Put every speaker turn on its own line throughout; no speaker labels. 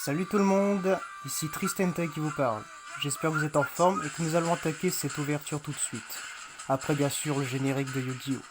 Salut tout le monde, ici Tristenta qui vous parle. J'espère que vous êtes en forme et que nous allons attaquer cette ouverture tout de suite. Après bien sûr le générique de Yu-Gi-Oh!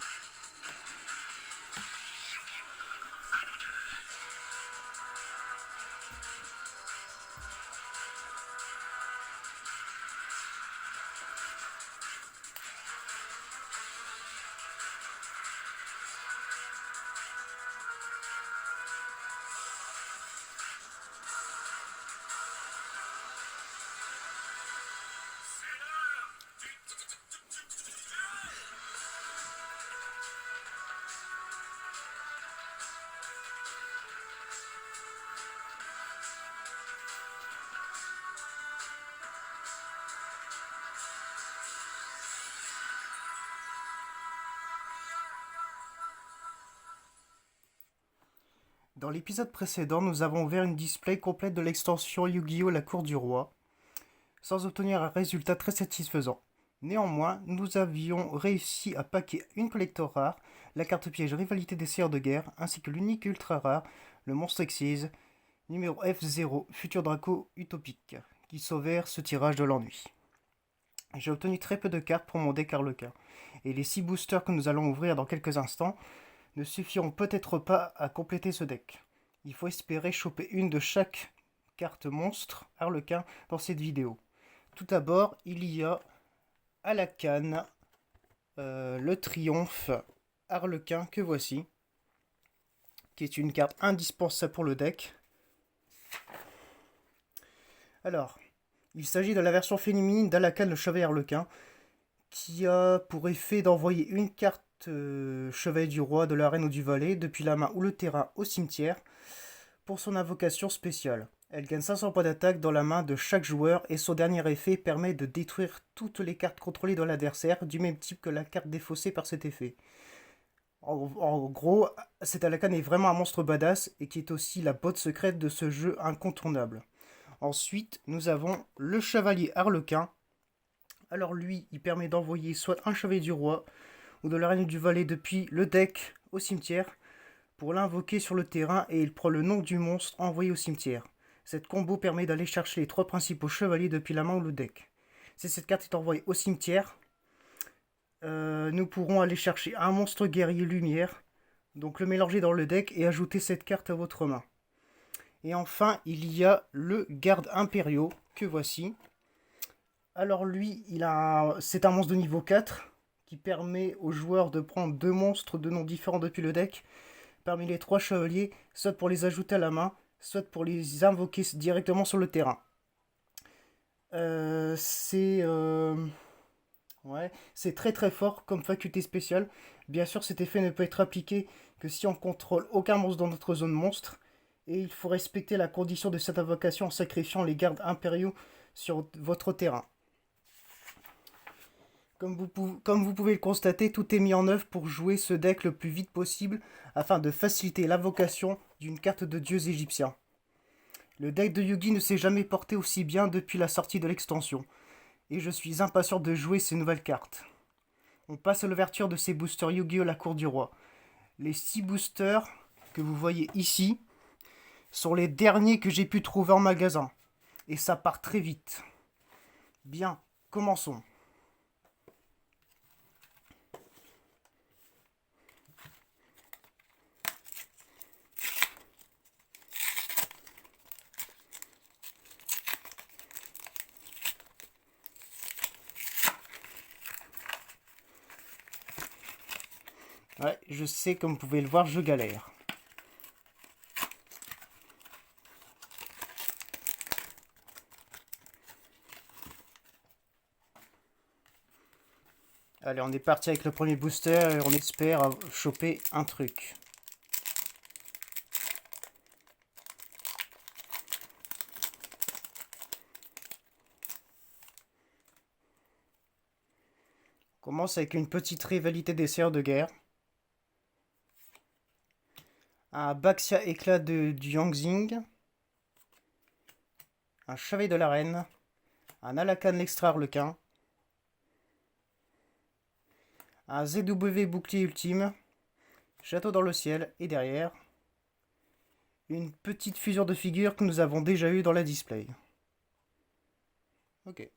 Dans l'épisode précédent, nous avons ouvert une display complète de l'extension Yu-Gi-Oh! La Cour du Roi, sans obtenir un résultat très satisfaisant. Néanmoins, nous avions réussi à packer une collector rare, la carte piège Rivalité des Seigneurs de Guerre, ainsi que l'unique ultra rare, le Monstre Exise, numéro F0, Futur Draco Utopique, qui sauvèrent ce tirage de l'ennui. J'ai obtenu très peu de cartes pour mon deck Harlequin, et les 6 boosters que nous allons ouvrir dans quelques instants ne suffiront peut-être pas à compléter ce deck. Il faut espérer choper une de chaque carte monstre Harlequin dans cette vidéo. Tout d'abord, il y a à la canne le triomphe Harlequin que voici, qui est une carte indispensable pour le deck. Alors, il s'agit de la version féminine d'Alakan le Chevalier Harlequin, qui a pour effet d'envoyer une carte Chevalier du Roi de l'arène ou du Valais depuis la main ou le terrain au cimetière pour son invocation spéciale. Elle gagne 500 points d'attaque dans la main de chaque joueur et son dernier effet permet de détruire toutes les cartes contrôlées de l'adversaire du même type que la carte défaussée par cet effet. En gros, cet Alakan est vraiment un monstre badass et qui est aussi la botte secrète de ce jeu incontournable. Ensuite, nous avons le Chevalier Harlequin. Alors lui, il permet d'envoyer soit un Chevalier du Roi ou de la Reine du Valais depuis le deck au cimetière pour l'invoquer sur le terrain et il prend le nom du monstre envoyé au cimetière. Cette combo permet d'aller chercher les 3 principaux chevaliers depuis la main ou le deck. Si cette carte est envoyée au cimetière, nous pourrons aller chercher un monstre guerrier lumière, donc le mélanger dans le deck et ajouter cette carte à votre main. Et enfin, il y a le garde impériaux que voici. Alors lui, c'est un monstre de niveau 4 qui permet aux joueurs de prendre 2 monstres de noms différents depuis le deck parmi les 3 chevaliers, soit pour les ajouter à la main, soit pour les invoquer directement sur le terrain. C'est très très fort comme faculté spéciale. Bien sûr, cet effet ne peut être appliqué que si on contrôle aucun monstre dans notre zone monstre. Et il faut respecter la condition de cette invocation en sacrifiant les gardes impériaux sur votre terrain. Comme vous pouvez le constater, tout est mis en œuvre pour jouer ce deck le plus vite possible afin de faciliter l'invocation d'une carte de dieux égyptiens. Le deck de Yugi ne s'est jamais porté aussi bien depuis la sortie de l'extension, et je suis impatient de jouer ces nouvelles cartes. On passe à l'ouverture de ces boosters Yu-Gi-Oh! La Cour du Roi. Les 6 boosters que vous voyez ici sont les derniers que j'ai pu trouver en magasin, et ça part très vite. Bien, commençons. Ouais, je sais, comme vous pouvez le voir, je galère. Allez, on est parti avec le premier booster et on espère choper un truc. On commence avec une petite rivalité des seigneurs de guerre. Un Baxia éclat du Yangzing. Un Chevalier de la Reine. Un Alakan l'extra Harlequin. Un ZW bouclier ultime. Château dans le ciel et derrière. une petite fusion de figures que nous avons déjà eu dans la display. Ok.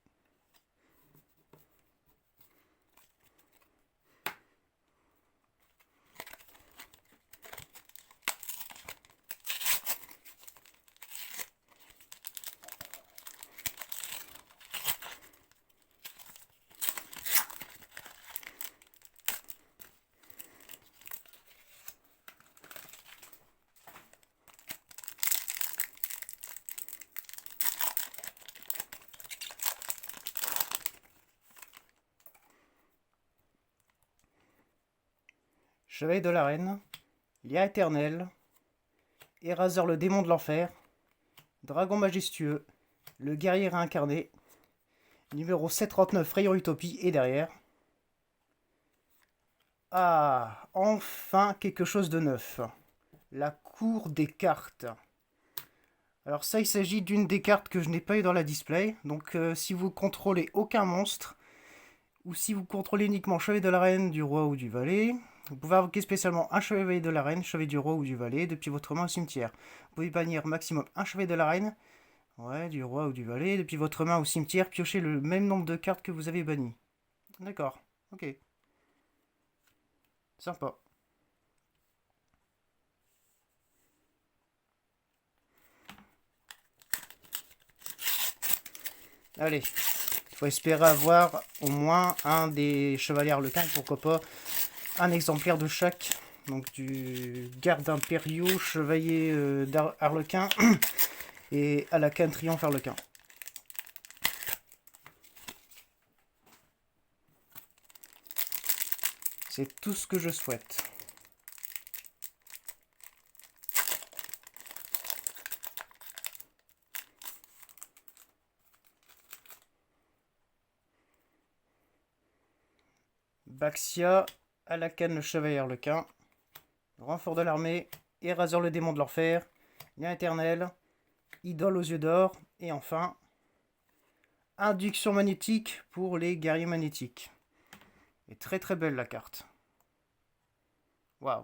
Chevalier de l'Arène, Lien éternel, Eraser le démon de l'enfer, Dragon majestueux, le guerrier réincarné, numéro 739 Rayon Utopie et derrière. Ah, enfin quelque chose de neuf. La cour des cartes. Alors ça, il s'agit d'une des cartes que je n'ai pas eu dans la display. Donc si vous contrôlez aucun monstre, ou si vous contrôlez uniquement Chevalier de la Reine, du Roi ou du Valet, vous pouvez invoquer spécialement un Chevalier de la Reine, Chevalier du Roi ou du Valet depuis votre main au cimetière. Vous pouvez bannir maximum un Chevalier de la Reine, ouais, du Roi ou du Valet, depuis votre main au cimetière, piochez le même nombre de cartes que vous avez bannies. D'accord, ok. Sympa. Allez, il faut espérer avoir au moins un des chevaliers harlequins, pourquoi pas un exemplaire de chaque. Donc du garde impériaux, chevalier harlequin et Alakan triomphe harlequin. C'est tout ce que je souhaite. Baxia, Alakan le chevalier harlequin, renfort de l'armée, Eraser le démon de l'enfer, Lien éternel, Idole aux yeux d'or, et enfin, induction magnétique pour les guerriers magnétiques. Et très très belle la carte. Waouh.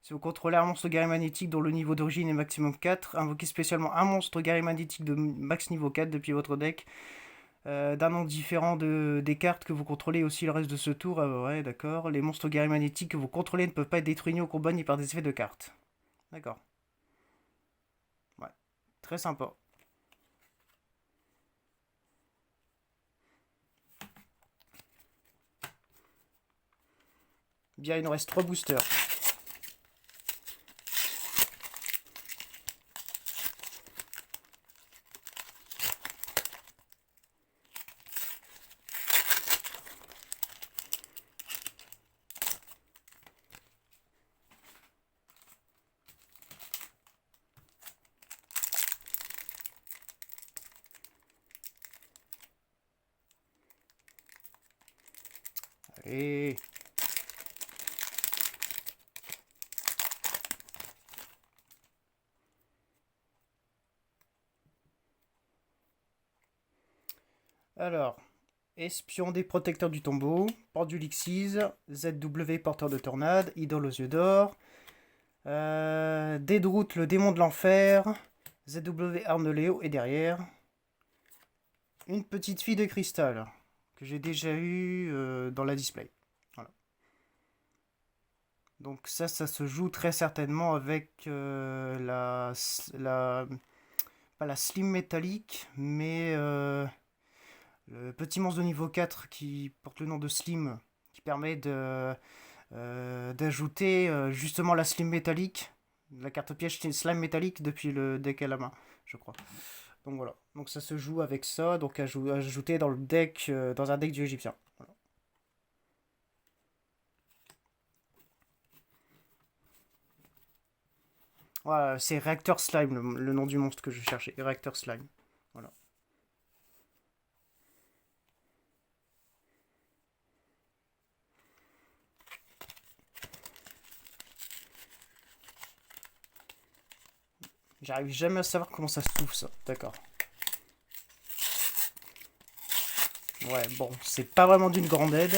Si vous contrôlez un monstre guerrier magnétique dont le niveau d'origine est maximum 4, invoquez spécialement un monstre guerrier magnétique de max niveau 4 depuis votre deck, d'un nom différent des cartes que vous contrôlez aussi le reste de ce tour. Ouais, d'accord. Les monstres guerriers magnétiques que vous contrôlez ne peuvent pas être détruits ni au combat ni par des effets de cartes. D'accord. Ouais, très sympa. Bien, il nous reste 3 boosters. Allez. Alors, Espion des protecteurs du tombeau, Porte du Lixis, ZW porteur de tornade, Idole aux yeux d'or, Dédroute le démon de l'enfer, ZW arme de Léo et derrière une petite fille de cristal que j'ai déjà eu dans la display. Voilà. Donc ça se joue très certainement avec pas la slim métallique, mais le petit monstre de niveau 4 qui porte le nom de Slim, qui permet d'ajouter justement la Slim métallique, la carte piège Slime métallique depuis le deck à la main, je crois. Donc voilà, donc ça se joue avec ça, donc ajouter dans le deck, dans un deck du Égyptien. Voilà. Voilà, c'est Réacteur Slime, le nom du monstre que je cherchais, Réacteur Slime. Voilà. J'arrive jamais à savoir comment ça s'ouvre ça. D'accord. Ouais, bon, c'est pas vraiment d'une grande aide.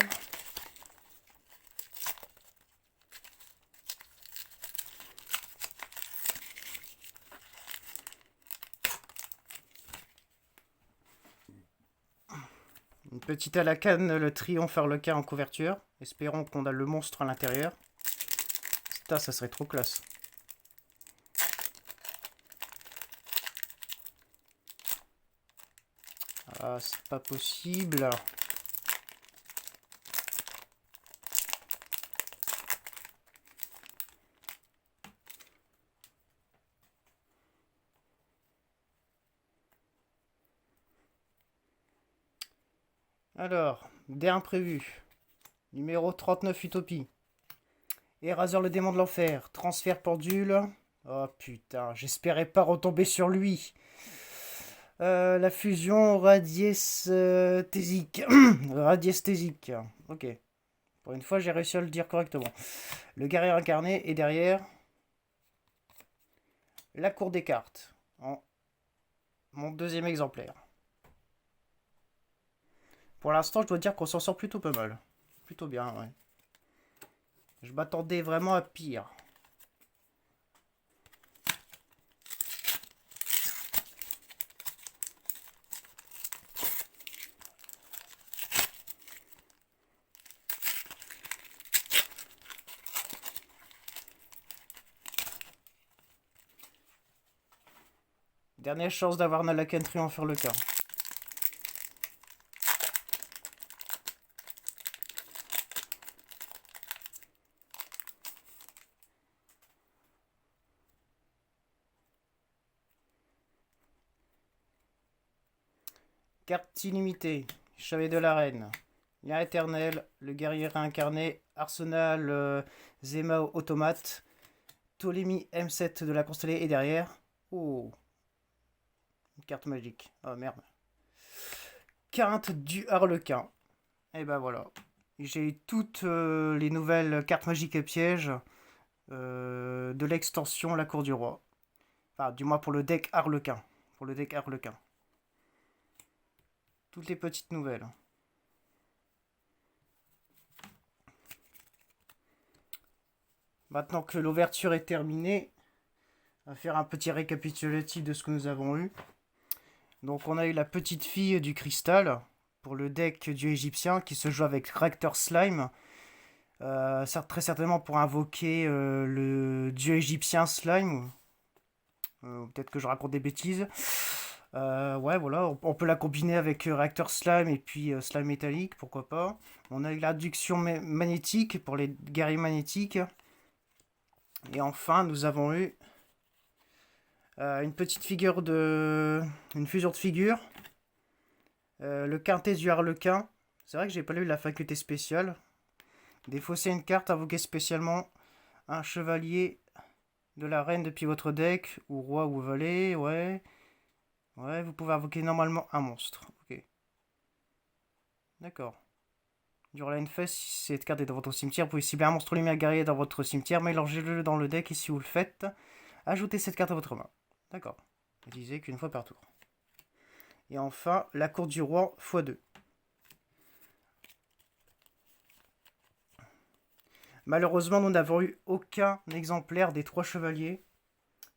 Petit à la canne, le triomphe Harlequin en couverture. Espérons qu'on a le monstre à l'intérieur. Ça serait trop classe. Ah, c'est pas possible. Alors, dé imprévu. Numéro 39, Utopie. Éraseur le démon de l'enfer. Transfert pendule. Oh putain, j'espérais pas retomber sur lui. La fusion radiesthésique. Radiesthésique. Ok. Pour une fois, j'ai réussi à le dire correctement. Le guerrier incarné est derrière. La cour des cartes. En mon deuxième exemplaire. Pour l'instant, je dois dire qu'on s'en sort plutôt pas mal. Plutôt bien, ouais. Je m'attendais vraiment à pire. Dernière chance d'avoir Nalaken Triomphe le cas. Carte illimitée. Chevalier de l'arène. Lien éternel. Le guerrier réincarné. Arsenal Zema Automate. Ptolémie M7 de la constellée est derrière. Oh. Une carte magique. Oh merde. Quinte du Harlequin. Et ben voilà. J'ai toutes les nouvelles cartes magiques et pièges de l'extension La Cour du Roi. Enfin, du moins pour le deck Harlequin. Pour le deck Harlequin. Toutes les petites nouvelles. Maintenant que l'ouverture est terminée, on va faire un petit récapitulatif de ce que nous avons eu. Donc on a eu la petite fille du cristal pour le deck dieu égyptien qui se joue avec Rector Slime. Très certainement pour invoquer le dieu égyptien Slime. Peut-être que je raconte des bêtises. Ouais, voilà, on peut la combiner avec Reactor Slime et puis Slime métallique, pourquoi pas. On a eu l'adduction magnétique pour les guerriers magnétiques. Et enfin, nous avons eu une petite figure de... une fusion de figures. Le quintet du Harlequin. C'est vrai que j'ai pas lu la faculté spéciale. Défausser une carte, invoquer spécialement un chevalier de la reine depuis votre deck, ou roi ou valet, ouais. Ouais, vous pouvez invoquer normalement un monstre. Ok. D'accord. Durant la phase, si cette carte est dans votre cimetière, vous pouvez cibler un monstre lumière guerrier dans votre cimetière, mélangez-le dans le deck et si vous le faites, ajoutez cette carte à votre main. D'accord. Utilisez qu'une fois par tour. Et enfin, la cour du roi x2. Malheureusement, nous n'avons eu aucun exemplaire des 3 chevaliers.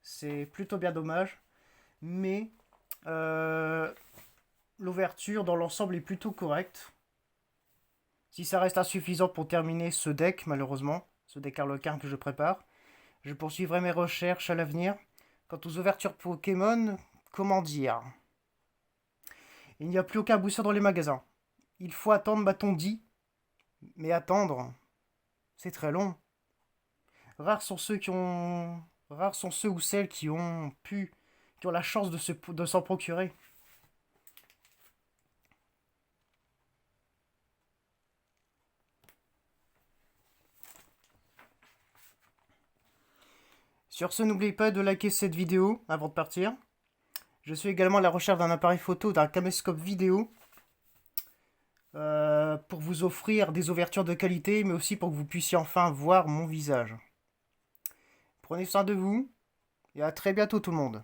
C'est plutôt bien dommage. Mais l'ouverture dans l'ensemble est plutôt correcte. Si ça reste insuffisant pour terminer ce deck, malheureusement, ce deck Harlequin que je prépare, je poursuivrai mes recherches à l'avenir. Quant aux ouvertures Pokémon, comment dire? Il n'y a plus aucun booster dans les magasins. Il faut attendre, m'a-t-on dit. Mais attendre, c'est très long. Rares sont ceux ou celles qui ont la chance de s'en procurer. Sur ce, n'oubliez pas de liker cette vidéo avant de partir. Je suis également à la recherche d'un appareil photo, d'un caméscope vidéo, pour vous offrir des ouvertures de qualité, mais aussi pour que vous puissiez enfin voir mon visage. Prenez soin de vous, et à très bientôt tout le monde.